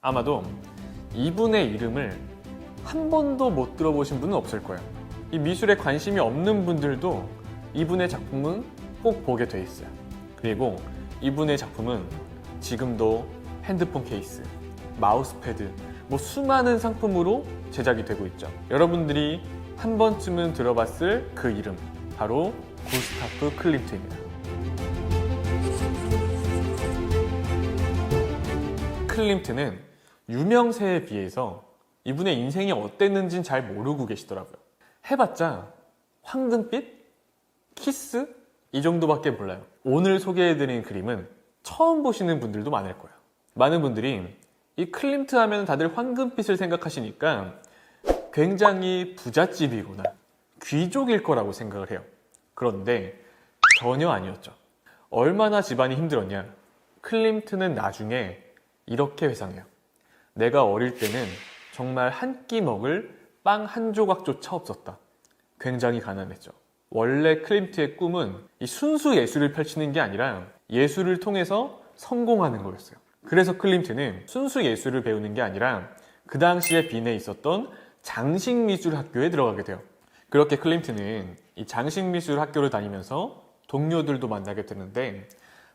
아마도 이분의 이름을 한 번도 못 들어보신 분은 없을 거예요. 이 미술에 관심이 없는 분들도 이분의 작품은 꼭 보게 돼 있어요. 그리고 이분의 작품은 지금도 핸드폰 케이스, 마우스패드, 수많은 상품으로 제작이 되고 있죠. 여러분들이 한 번쯤은 들어봤을 그 이름, 바로 구스타프 클림트입니다. 클림트는 유명세에 비해서 이분의 인생이 어땠는지는 잘 모르고 계시더라고요. 해봤자 황금빛? 키스? 이 정도밖에 몰라요. 오늘 소개해드린 그림은 처음 보시는 분들도 많을 거예요. 많은 분들이 이 클림트 하면 다들 황금빛을 생각하시니까 굉장히 부잣집이거나 귀족일 거라고 생각을 해요. 그런데 전혀 아니었죠. 얼마나 집안이 힘들었냐. 클림트는 나중에 이렇게 회상해요. 내가 어릴 때는 정말 한 끼 먹을 빵 한 조각조차 없었다. 굉장히 가난했죠. 원래 클림트의 꿈은 이 순수 예술을 펼치는 게 아니라 예술을 통해서 성공하는 거였어요. 그래서 클림트는 순수 예술을 배우는 게 아니라 그 당시에 빈에 있었던 장식미술학교에 들어가게 돼요. 그렇게 클림트는 이 장식미술학교를 다니면서 동료들도 만나게 되는데,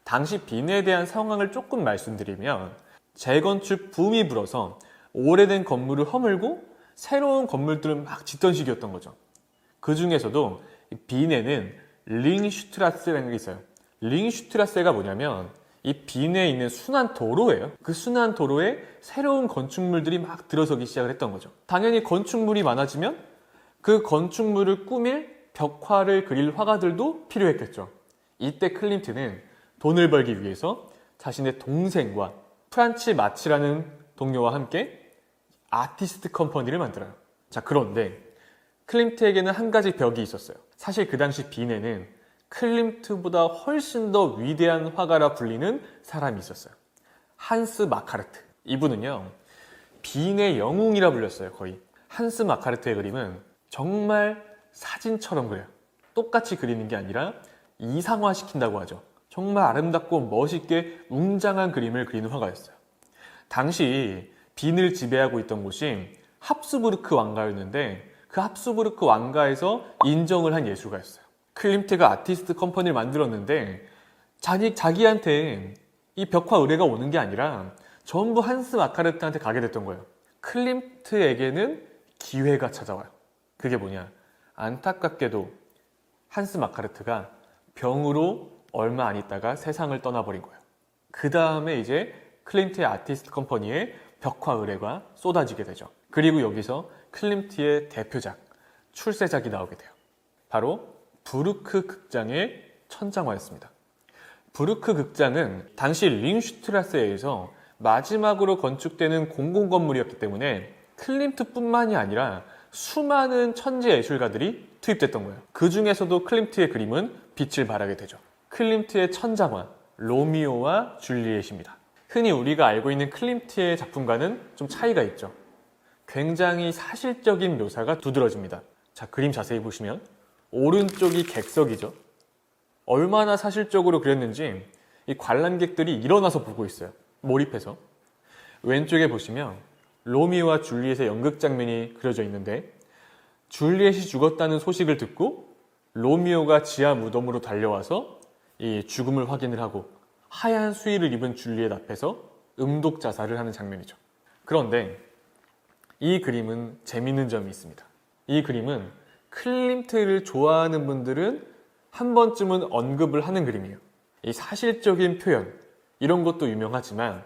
당시 빈에 대한 상황을 조금 말씀드리면 재건축 붐이 불어서 오래된 건물을 허물고 새로운 건물들을 막 짓던 시기였던 거죠. 그 중에서도 빈에는 링슈트라세라는 게 있어요. 링슈트라세가 뭐냐면 이 빈에 있는 순환 도로예요. 그 순환 도로에 새로운 건축물들이 막 들어서기 시작을 했던 거죠. 당연히 건축물이 많아지면 그 건축물을 꾸밀 벽화를 그릴 화가들도 필요했겠죠. 이때 클림트는 돈을 벌기 위해서 자신의 동생과 프란치 마치라는 동료와 함께 아티스트 컴퍼니를 만들어요. 자, 그런데 클림트에게는 한 가지 벽이 있었어요. 사실 그 당시 빈에는 클림트보다 훨씬 더 위대한 화가라 불리는 사람이 있었어요. 한스 마카르트. 이분은요, 빈의 영웅이라 불렸어요, 거의. 한스 마카르트의 그림은 정말 사진처럼 그려요. 똑같이 그리는 게 아니라 이상화시킨다고 하죠. 정말 아름답고 멋있게 웅장한 그림을 그리는 화가였어요. 당시 빈을 지배하고 있던 곳이 합스부르크 왕가였는데, 그 합스부르크 왕가에서 인정을 한 예술가였어요. 클림트가 아티스트 컴퍼니를 만들었는데 자기한테 이 벽화 의뢰가 오는 게 아니라 전부 한스 마카르트한테 가게 됐던 거예요. 클림트에게는 기회가 찾아와요. 그게 뭐냐? 안타깝게도 한스 마카르트가 병으로 얼마 안 있다가 세상을 떠나버린 거예요. 그 다음에 이제 클림트의 아티스트 컴퍼니에 벽화 의뢰가 쏟아지게 되죠. 그리고 여기서 클림트의 대표작, 출세작이 나오게 돼요. 바로 부르크 극장의 천장화였습니다. 부르크 극장은 당시 링슈트라스에 의해서 마지막으로 건축되는 공공건물이었기 때문에 클림트뿐만이 아니라 수많은 천재 예술가들이 투입됐던 거예요. 그 중에서도 클림트의 그림은 빛을 발하게 되죠. 클림트의 천장화, 로미오와 줄리엣입니다. 흔히 우리가 알고 있는 클림트의 작품과는 좀 차이가 있죠. 굉장히 사실적인 묘사가 두드러집니다. 자, 그림 자세히 보시면 오른쪽이 객석이죠. 얼마나 사실적으로 그렸는지 이 관람객들이 일어나서 보고 있어요. 몰입해서. 왼쪽에 보시면 로미오와 줄리엣의 연극 장면이 그려져 있는데, 줄리엣이 죽었다는 소식을 듣고 로미오가 지하 무덤으로 달려와서 이 죽음을 확인을 하고 하얀 수의를 입은 줄리엣 앞에서 음독 자살을 하는 장면이죠. 그런데 이 그림은 재밌는 점이 있습니다. 이 그림은 클림트를 좋아하는 분들은 한 번쯤은 언급을 하는 그림이에요. 이 사실적인 표현, 이런 것도 유명하지만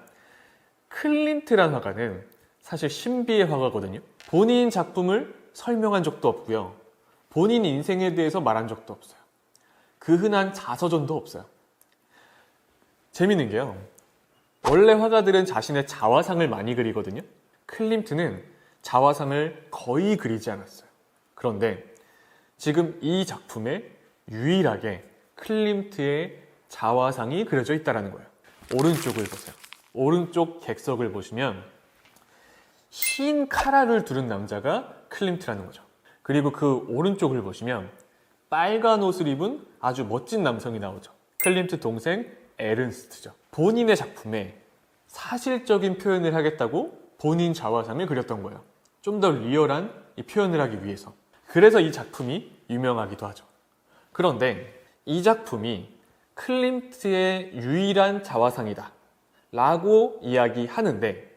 클림트란 화가는 사실 신비의 화가거든요. 본인 작품을 설명한 적도 없고요. 본인 인생에 대해서 말한 적도 없어요. 그 흔한 자서전도 없어요. 재밌는 게요, 원래 화가들은 자신의 자화상을 많이 그리거든요. 클림트는 자화상을 거의 그리지 않았어요. 그런데 지금 이 작품에 유일하게 클림트의 자화상이 그려져 있다는 거예요. 오른쪽을 보세요. 오른쪽 객석을 보시면 흰 카라를 두른 남자가 클림트라는 거죠. 그리고 그 오른쪽을 보시면 빨간 옷을 입은 아주 멋진 남성이 나오죠. 클림트 동생 에른스트죠. 본인의 작품에 사실적인 표현을 하겠다고 본인 자화상을 그렸던 거예요. 좀 더 리얼한 이 표현을 하기 위해서. 그래서 이 작품이 유명하기도 하죠. 그런데 이 작품이 클림트의 유일한 자화상이다 라고 이야기하는데,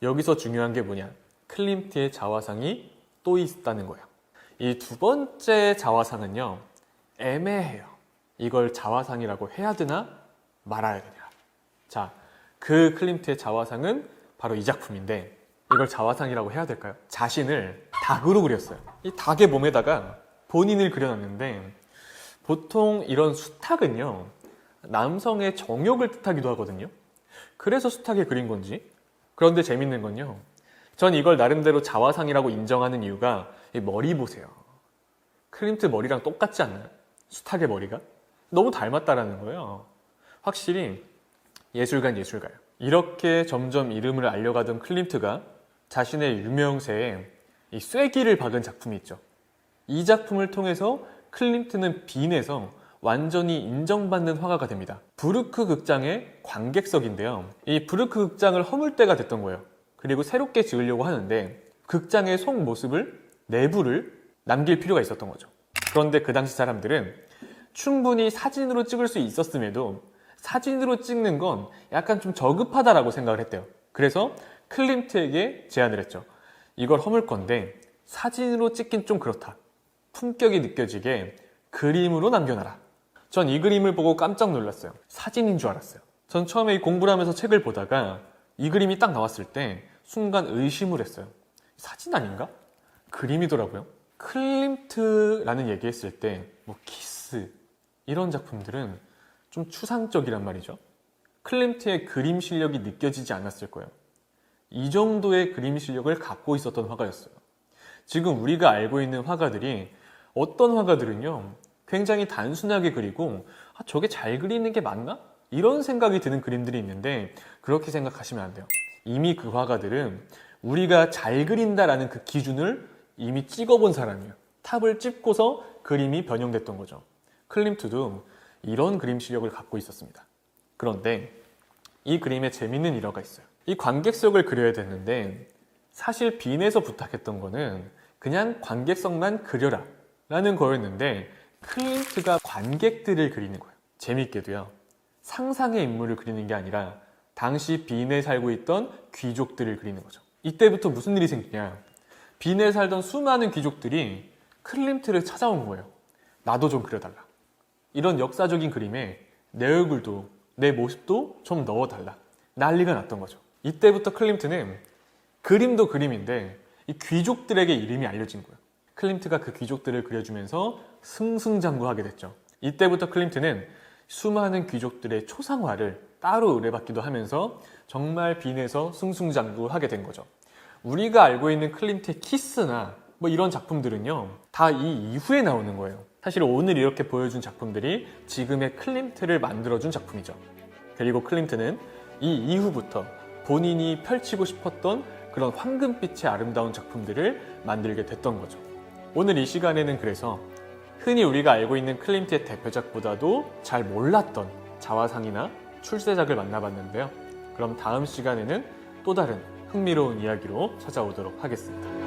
여기서 중요한 게 뭐냐, 클림트의 자화상이 또 있다는 거예요. 이 두 번째 자화상은요, 애매해요. 이걸 자화상이라고 해야 되나 말아야 되냐. 자, 그 클림트의 자화상은 바로 이 작품인데, 이걸 자화상이라고 해야 될까요? 자신을 닭으로 그렸어요. 이 닭의 몸에다가 본인을 그려놨는데, 보통 이런 수탉은요, 남성의 정욕을 뜻하기도 하거든요. 그래서 수탉에 그린 건지. 그런데 재밌는 건요, 전 이걸 나름대로 자화상이라고 인정하는 이유가 이 머리 보세요. 클림트 머리랑 똑같지 않나요? 수탉의 머리가? 너무 닮았다라는 거예요. 확실히 예술가예요. 이렇게 점점 이름을 알려가던 클림트가 자신의 유명세에 이 쐐기를 박은 작품이 있죠. 이 작품을 통해서 클림트는 빈에서 완전히 인정받는 화가가 됩니다. 부르크 극장의 관객석인데요. 이 부르크 극장을 허물 때가 됐던 거예요. 그리고 새롭게 지으려고 하는데 극장의 속 모습을, 내부를 남길 필요가 있었던 거죠. 그런데 그 당시 사람들은 충분히 사진으로 찍을 수 있었음에도 사진으로 찍는 건 약간 좀 저급하다라고 생각을 했대요. 그래서 클림트에게 제안을 했죠. 이걸 허물 건데 사진으로 찍긴 좀 그렇다. 품격이 느껴지게 그림으로 남겨놔라. 전 이 그림을 보고 깜짝 놀랐어요. 사진인 줄 알았어요. 전 처음에 이 공부를 하면서 책을 보다가 이 그림이 딱 나왔을 때 순간 의심을 했어요. 사진 아닌가? 그림이더라고요. 클림트라는 얘기했을 때 뭐 키스 이런 작품들은 좀 추상적이란 말이죠. 클림트의 그림 실력이 느껴지지 않았을 거예요. 이 정도의 그림 실력을 갖고 있었던 화가였어요. 지금 우리가 알고 있는 화가들이, 어떤 화가들은요, 굉장히 단순하게 그리고 저게 잘 그리는 게 맞나? 이런 생각이 드는 그림들이 있는데, 그렇게 생각하시면 안 돼요. 이미 그 화가들은 우리가 잘 그린다라는 그 기준을 이미 찍어본 사람이에요. 탑을 찍고서 그림이 변형됐던 거죠. 클림트도 이런 그림 실력을 갖고 있었습니다. 그런데 이 그림에 재밌는 일화가 있어요. 이 관객석을 그려야 되는데 사실 빈에서 부탁했던 거는 그냥 관객석만 그려라 라는 거였는데, 클림트가 관객들을 그리는 거예요. 재밌게도요, 상상의 인물을 그리는 게 아니라 당시 빈에 살고 있던 귀족들을 그리는 거죠. 이때부터 무슨 일이 생기냐, 빈에 살던 수많은 귀족들이 클림트를 찾아온 거예요. 나도 좀 그려달라. 이런 역사적인 그림에 내 얼굴도 내 모습도 좀 넣어달라. 난리가 났던 거죠. 이때부터 클림트는 그림도 그림인데 이 귀족들에게 이름이 알려진 거예요. 클림트가 그 귀족들을 그려주면서 승승장구하게 됐죠. 이때부터 클림트는 수많은 귀족들의 초상화를 따로 의뢰받기도 하면서 정말 빈에서 승승장구하게 된 거죠. 우리가 알고 있는 클림트의 키스나 뭐 이런 작품들은요, 다 이 이후에 나오는 거예요. 사실 오늘 이렇게 보여준 작품들이 지금의 클림트를 만들어준 작품이죠. 그리고 클림트는 이 이후부터 본인이 펼치고 싶었던 그런 황금빛의 아름다운 작품들을 만들게 됐던 거죠. 오늘 이 시간에는 그래서 흔히 우리가 알고 있는 클림트의 대표작보다도 잘 몰랐던 자화상이나 출세작을 만나봤는데요. 그럼 다음 시간에는 또 다른 흥미로운 이야기로 찾아오도록 하겠습니다.